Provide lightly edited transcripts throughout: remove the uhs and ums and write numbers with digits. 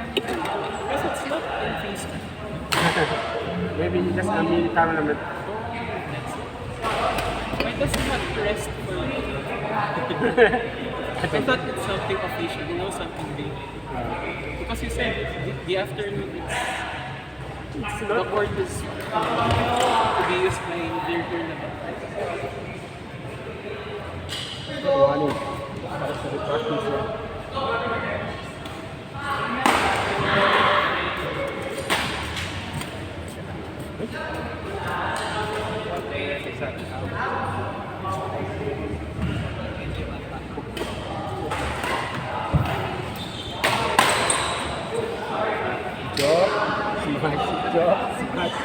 Because it's not in Facebook. Maybe just a mini tournament. Why does it not rest for I thought it's something official, something big. Because you said the afternoon It's the not. court is to be used by their tournament. Morning. Para sa practice. Job, smash.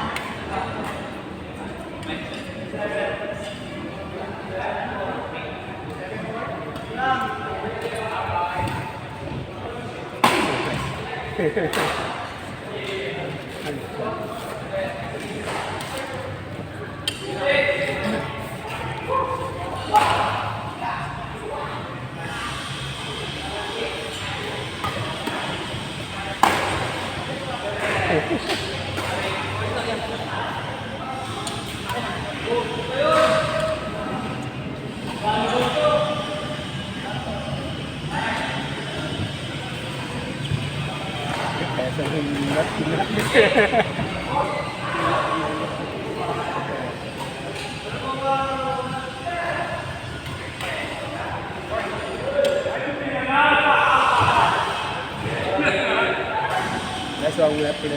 That's why we have to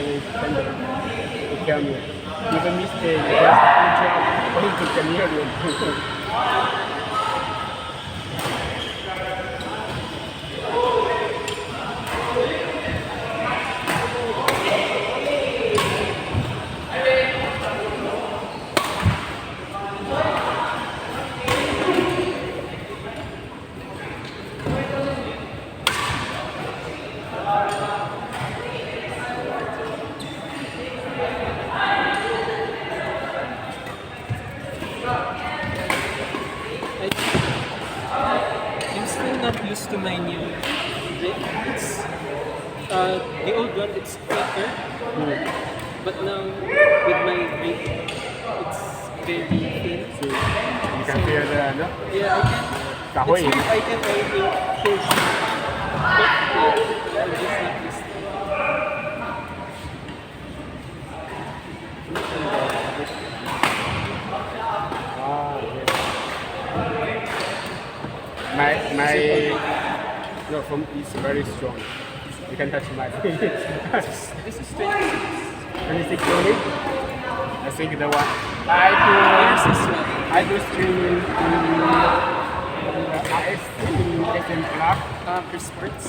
come here. Even mistake, just good job. Only to come here. I'm still not used to my new grip. It's the old one. It's thicker, but now with my grip, it's very thin. See, you can feel the, no? Yeah, I can. Kahoy. It's weird. I can only push, but I'm just not used to it. Ah, yes. My no, from is very strong. You can touch my This is 26. 26 only. I think the one Yours is what? I do streaming in SM Club. For sports.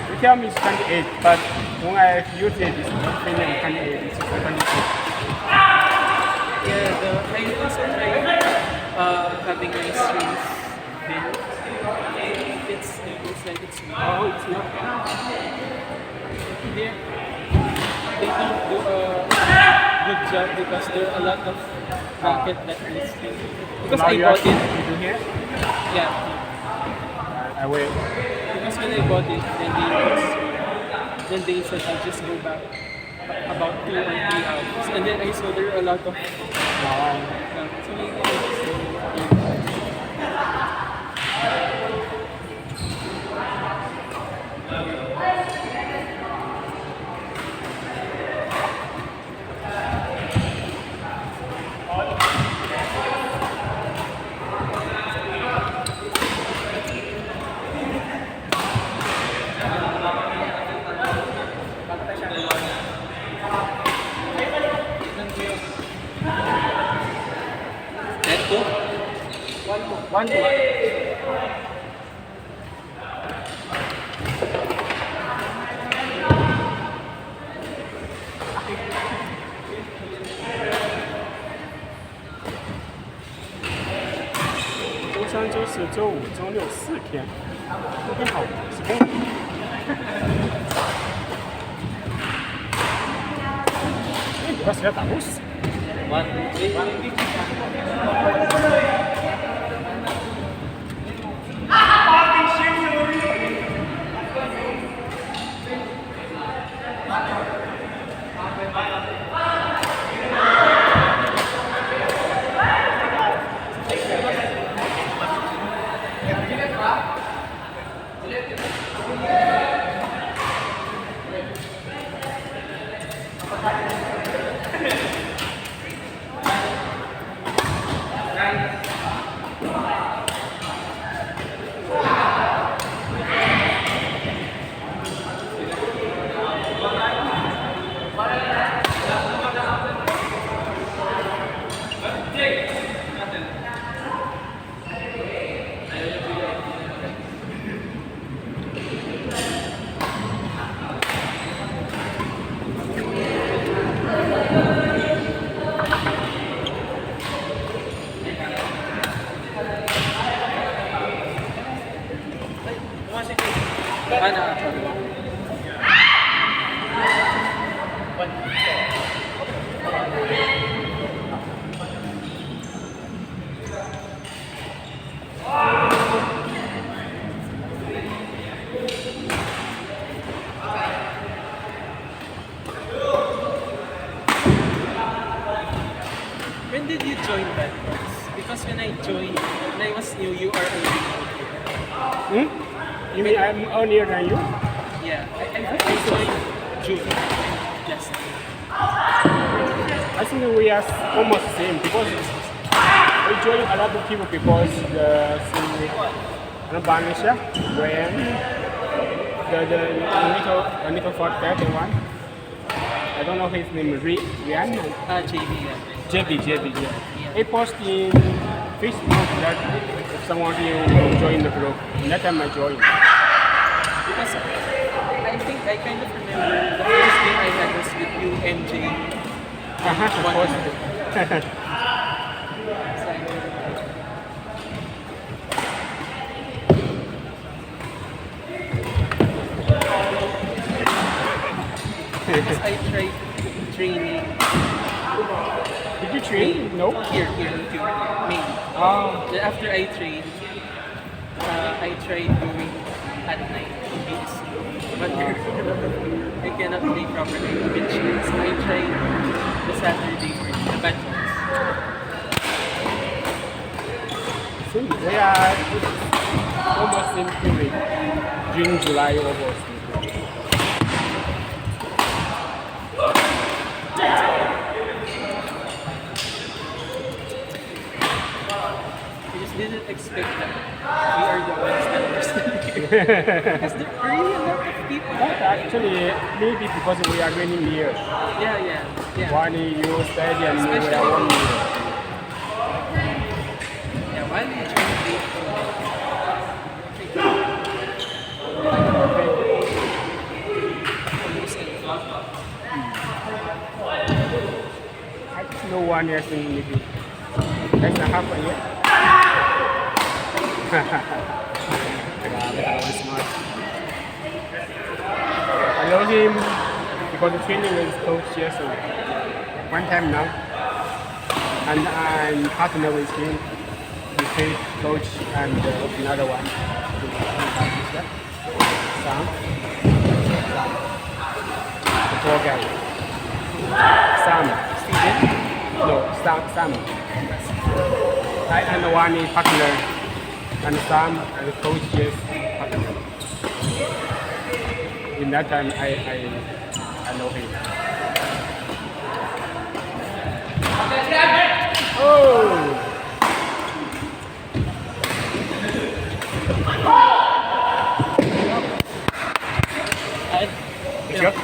The term is 28, but when I use it, it's not 28, it's 26. Yeah, I also tried having my strings built. It's like it's not. They don't do a good job because there are a lot of racket that is because Now I you bought actually it. you do here? Yeah, I wait. because when I bought it, then they said I'll just go back about 2 or 3 hours, and then I saw there are a lot of so maybe I just 关注我。周三、周四、周五、周六4天，挺好，是公平。你把时间打够死。 1, 2, 3. When did you join that course? Because when I joined, when I was new, you are already here. You mean I'm earlier than you? Yeah, I joined June. Yes. I think we are almost same because we join a lot of people because the Bangladesh, when the little for that one. I don't know his name, Rian? JB. JB. He posted in Facebook that if someone will join the group, and that time I joined. Because I think I kind of remember the first day I had was with you, MJ. Of course. Because I tried training. Did you train? No. Here, maybe. Then after I trained, I tried doing at night BSC. But I cannot play properly which means I tried the Saturday morning, the bad ones. See, we are almost in period. June, July, August. I just didn't expect that we are the ones that were still here. Because there are really a lot of people. But actually, maybe because we are many years. Yeah. One you study and we Especially are 1 year. Yeah, while you join I just know 1 year thing maybe. That's not half a year. That was smart. I know him because the training with Coach Jason. One time now. And I'm partner with him. The head coach and another one. Sam. The poor guy. Sam. Steven. No, Sam. I and the one is partner, and Sam and the coach is partner. In that time, I know him. Oh! It's good?